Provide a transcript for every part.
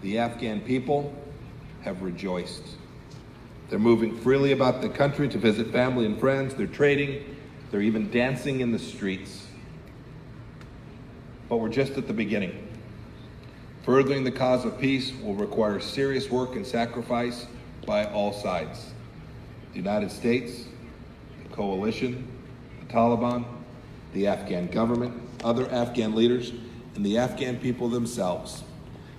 The Afghan people have rejoiced. They're moving freely about the country to visit family and friends. They're trading. They're even dancing in the streets. But we're just at the beginning. Furthering the cause of peace will require serious work and sacrifice by all sides. The United States, the coalition, the Taliban, the Afghan government, other Afghan leaders, and the Afghan people themselves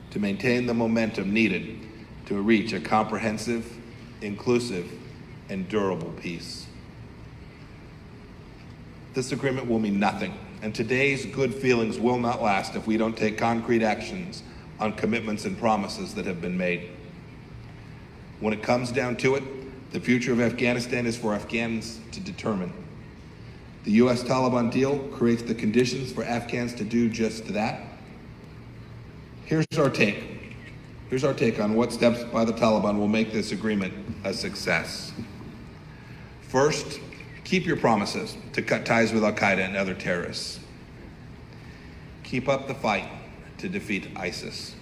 to maintain the momentum needed to reach a comprehensive, inclusive, and durable peace. This agreement will mean nothing, and today's good feelings will not last if we don't take concrete actions on commitments and promises that have been made. When it comes down to it, the future of Afghanistan is for Afghans to determine. The US-Taliban deal creates the conditions for Afghans to do just that. Here's our take. Here's our take on what steps by the Taliban will make this agreement a success. First, keep your promises to cut ties with Al-Qaeda and other terrorists. Keep up the fight to defeat ISIS.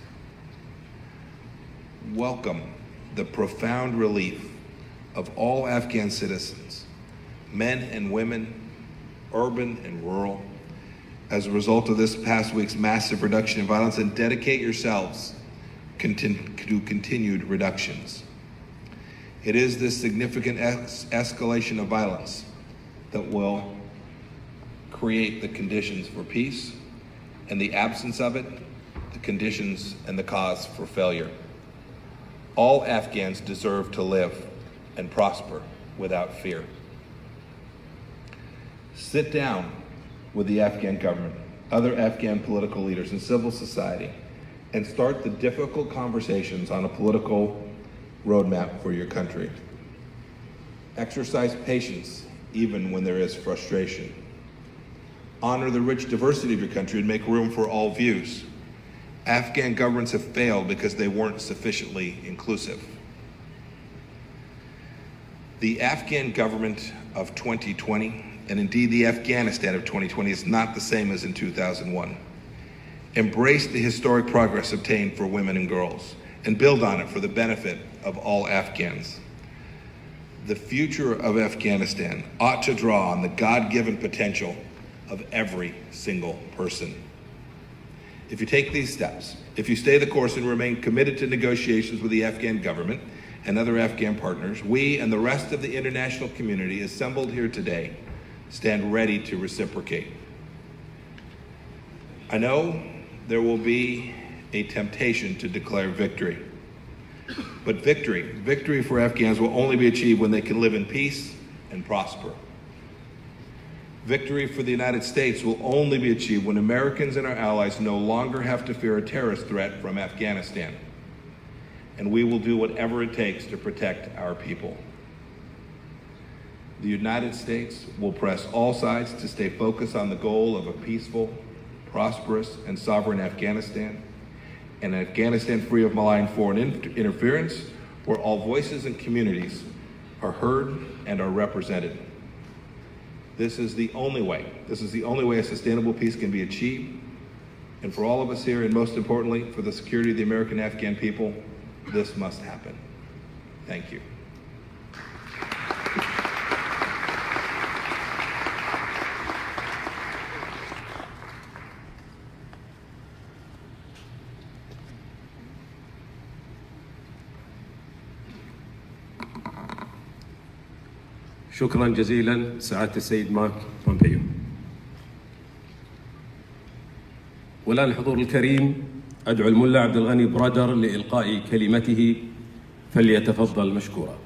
Welcome the profound relief of all Afghan citizens, men and women, urban and rural, as a result of this past week's massive reduction in violence, and dedicate yourselves to continued reductions. It is this significant escalation of violence that will create the conditions for peace, and the absence of it, the conditions and the cause for failure. All Afghans deserve to live and prosper without fear. Sit down with the Afghan government, other Afghan political leaders, and civil society, and start the difficult conversations on a political roadmap for your country. Exercise patience even when there is frustration. Honor the rich diversity of your country and make room for all views. Afghan governments have failed because they weren't sufficiently inclusive. The Afghan government of 2020, and indeed the Afghanistan of 2020, is not the same as in 2001. Embrace the historic progress obtained for women and girls, and build on it for the benefit of all Afghans. The future of Afghanistan ought to draw on the God-given potential of every single person. If you take these steps, if you stay the course and remain committed to negotiations with the Afghan government and other Afghan partners, we and the rest of the international community assembled here today stand ready to reciprocate. I know there will be a temptation to declare victory, but victory for Afghans will only be achieved when they can live in peace and prosper. Victory for the United States will only be achieved when Americans and our allies no longer have to fear a terrorist threat from Afghanistan. And we will do whatever it takes to protect our people. The United States will press all sides to stay focused on the goal of a peaceful, prosperous, and sovereign Afghanistan, an Afghanistan free of malign foreign interference, where all voices and communities are heard and are represented. This is the only way a sustainable peace can be achieved. And for all of us here, and most importantly, for the security of the American Afghan people, this must happen. Thank you. شكرا جزيلا سعادة السيد مارك بومبيو. والآن الحضور الكريم أدعو الملا عبد الغني برادر لإلقاء كلمته فليتفضل مشكورا.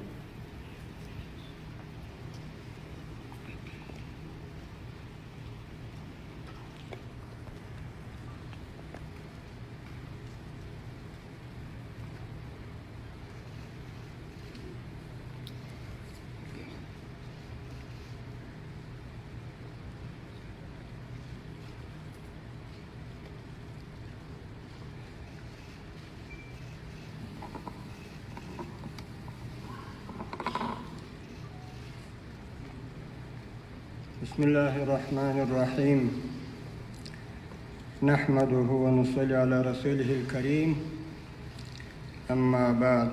بسم الله الرحمن الرحيم نحمده ونصلي على رسوله الكريم اما بعد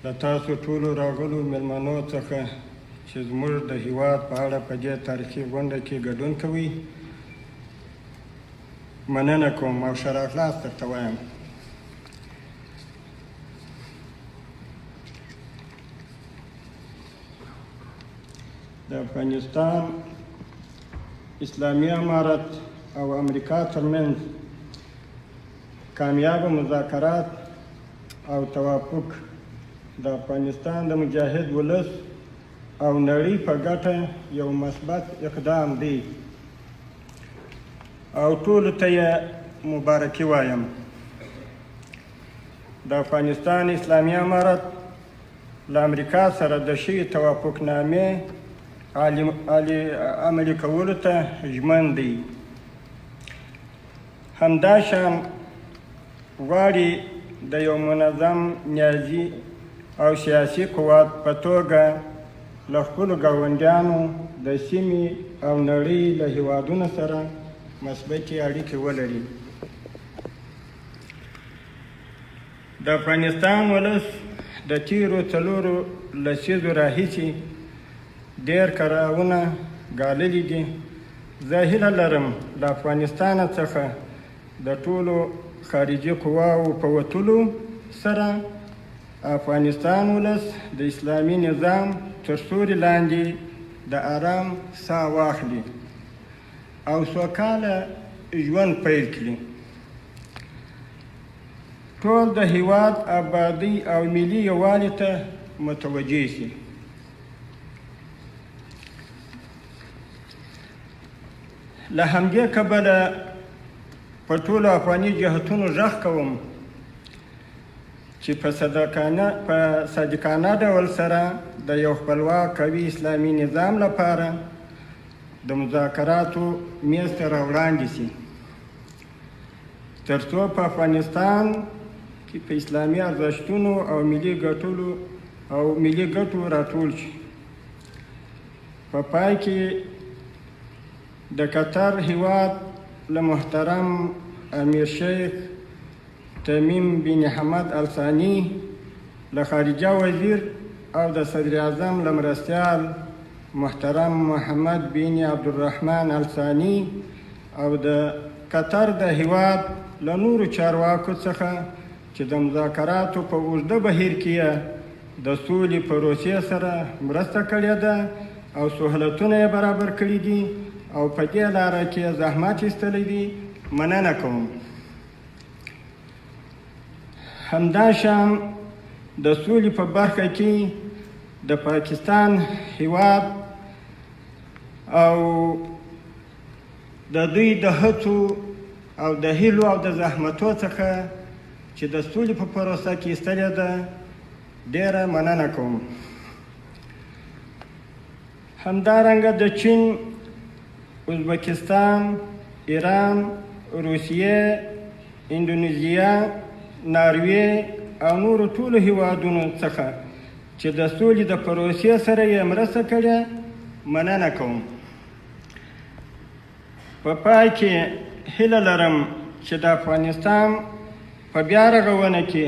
له تاسو ټولو راغلو مېلمنو څخه چې زموږ د هېواد په اړه په دې تاریخي غونډه کې ګډون کوي مننه کوم او ښه راغلاست درته وایم. د افغانستان اسلامي امارت او امریکا ترمنځ کامیابه مذاکرات او توافق د افغانستان د مجاهد ولس او نړۍ په ګټه یو مثبت اقدام دی او ټولو ته یې مبارکي وایم. د افغانستان اسلامي امارت له امریکا سره د شوي توافقنامې عملي کولو ته ژمن دی. همداشان غواړي د یو منظم نیازي او سیاسي قوت په توګه له خپلو ګاونډیانو د سیمې او نړۍ له هېوادونو سره مثبتې اړیکې ولري. د افغانستان ولس د تیرو 4 لسیزو راهیسې ډېر کړاوونه ګاللي دي. زه هیله لرم له افغانستان څخه د ټولو خارجي قواو په وتلو سره افغانستان ولس د اسلامي نظام تر سیوري لاندې د آرام ساه واخلي او سوکاله ژوند پیل کړي. ټول د هېواد آبادۍ او ملي یووالي ته متوجه شي. له همدې کبله په ټولو افغاني جهتونو غږ کوم چې په صادقانه ډول سره د یو خپلواک قوي اسلامي نظام لپاره د مذاکراتو میز ته راوړاندې شي تر څو په افغانستان کې په اسلامي ارزښتونو او ملي ګټو راټول شي. په پای کې د قطر هیواد له محترم امیر شیخ تمیم بن حمد الثاني له خارجه وزیر او د صدر اعظم له مرستیال محترم محمد بن عبدالرحمن الثاني او د قطر د هیواد له نورو چارواکو څخه چې د مذاکراتو په اوږده بهیر کې د سولې پروسې سره مرسته کړې ده او سهولتونه یې برابر کړي دي او په دې لاره کې زحمت ایستلی دي، مننه کوم. همداشان د سولې په برخه کې د پاکستان هیواد او د دوی د هڅو او د هیلو او د زحمتو څخه چې د سولې په پروسه کې ایستلې ده ډیره مننه کوم. همدارنګه د چین، ازبکستان، ایران، روسیې، اندونیزیا، ناروې او نورو ټولو هیوادونو څخه چې د سولې د پروسې سره یې مرسته کړې مننه کوم. په پای کې هیله لرم چې د افغانستان په بیا رغونه کې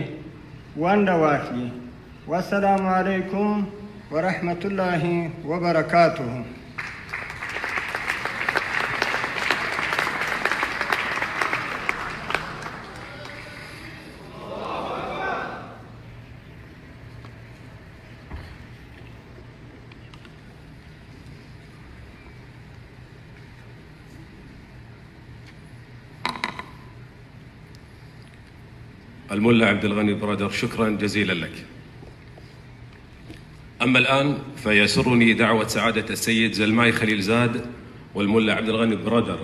ونډه واخلي. والسلام علیکم ورحمة الله وبركاته. الملا عبد الغني برادر، شكرا جزيلا لك. أما الآن فيسرني دعوة سعادة السيد زلماي خليل زاد والملا عبد الغني برادر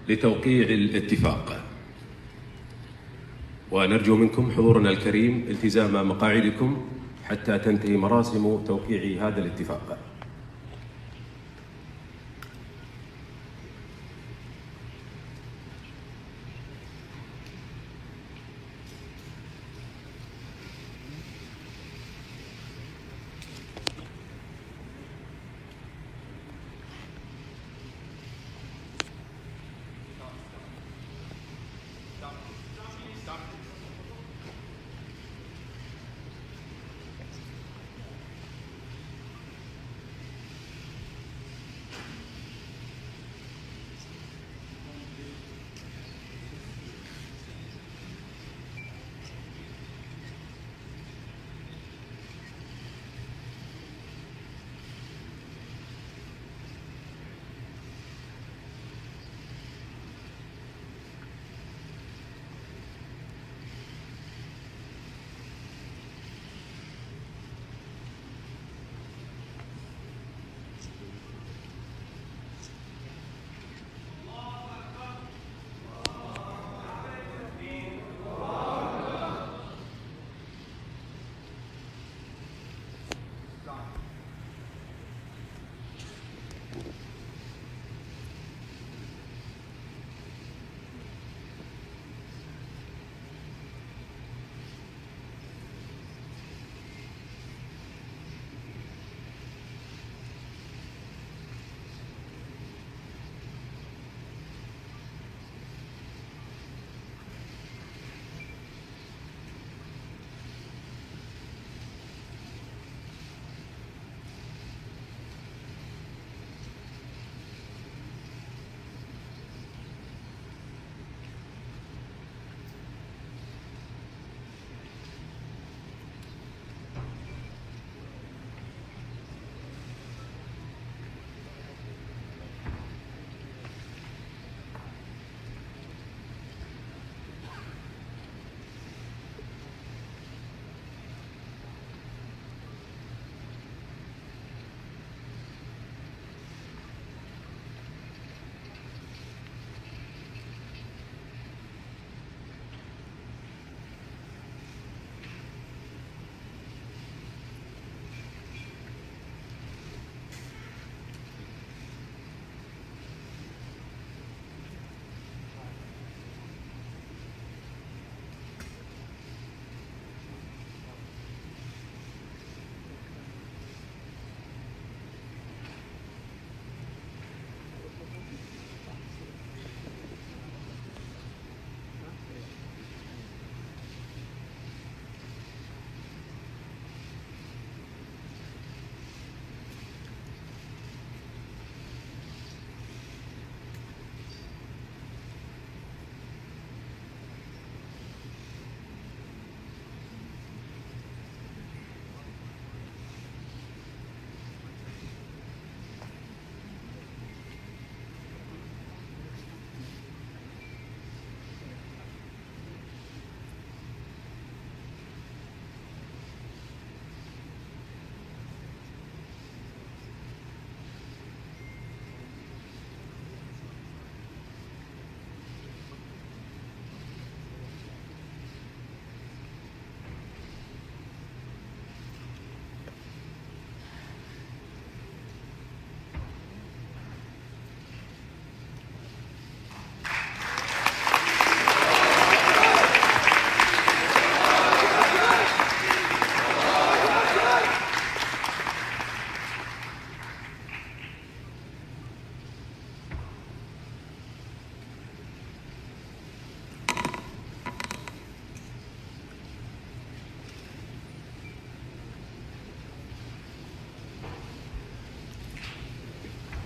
لتوقيع الاتفاق، ونرجو منكم حضورنا الكريم التزام مقاعدكم حتى تنتهي مراسم توقيع هذا الاتفاق.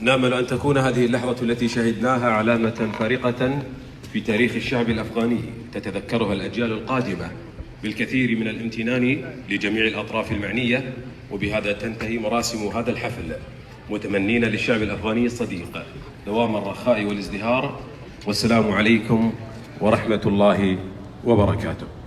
نأمل أن تكون هذه اللحظة التي شهدناها علامة فارقة في تاريخ الشعب الأفغاني تتذكرها الأجيال القادمة بالكثير من الامتنان لجميع الأطراف المعنية. وبهذا تنتهي مراسم هذا الحفل، متمنين للشعب الأفغاني الصديق دوام الرخاء والازدهار. والسلام عليكم ورحمة الله وبركاته.